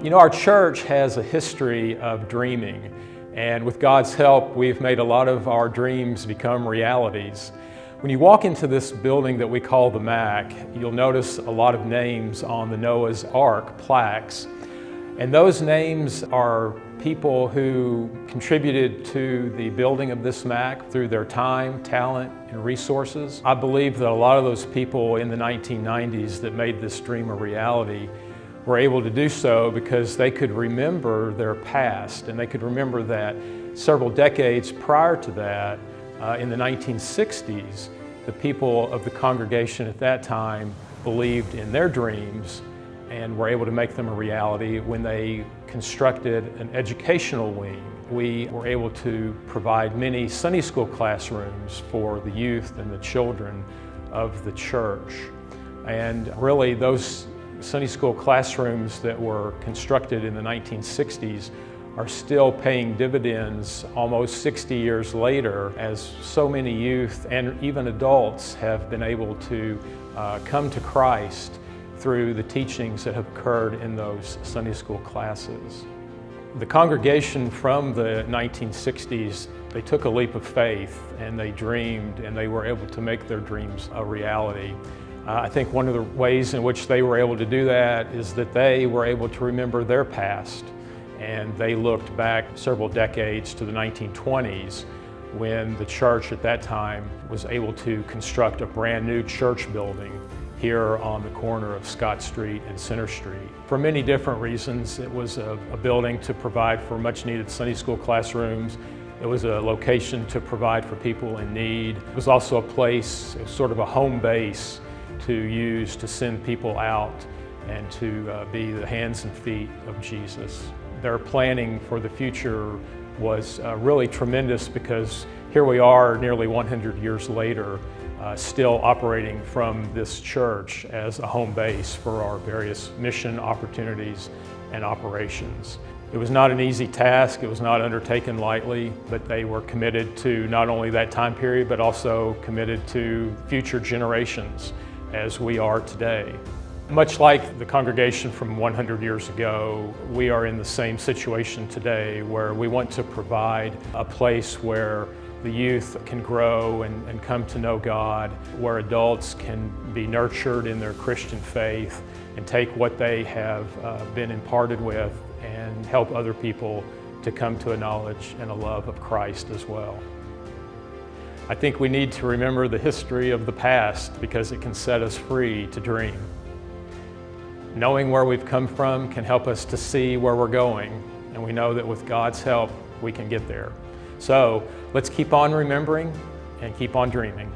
You know, our church has a history of dreaming, and with God's help, we've made a lot of our dreams become realities. When you walk into this building that we call the MAC, you'll notice a lot of names on the Noah's Ark plaques. And those names are people who contributed to the building of this MAC through their time, talent, and resources. I believe that a lot of those people in the 1990s that made this dream a reality were able to do so because they could remember their past, and they could remember that several decades prior to that, in the 1960s, the people of the congregation at that time believed in their dreams and were able to make them a reality when they constructed an educational wing. We were able to provide many Sunday school classrooms for the youth and the children of the church. And really, those Sunday school classrooms that were constructed in the 1960s are still paying dividends almost 60 years later, as so many youth and even adults have been able to come to Christ through the teachings that have occurred in those Sunday school classes. The congregation from the 1960s, they took a leap of faith and they dreamed, and they were able to make their dreams a reality. I think one of the ways in which they were able to do that is that they were able to remember their past, and they looked back several decades to the 1920s when the church at that time was able to construct a brand new church building here on the corner of Scott Street and Center Street. For many different reasons, it was a building to provide for much needed Sunday school classrooms. It was a location to provide for people in need. It was also a place, sort of a home base, to use to send people out and to be the hands and feet of Jesus. Their planning for the future was really tremendous, because here we are nearly 100 years later, still operating from this church as a home base for our various mission opportunities and operations. It was not an easy task, it was not undertaken lightly, but they were committed to not only that time period, but also committed to future generations as we are today. Much like the congregation from 100 years ago, we are in the same situation today, where we want to provide a place where the youth can grow and come to know God, where adults can be nurtured in their Christian faith and take what they have been imparted with and help other people to come to a knowledge and a love of Christ as well. I think we need to remember the history of the past, because it can set us free to dream. Knowing where we've come from can help us to see where we're going, and we know that with God's help, we can get there. So let's keep on remembering and keep on dreaming.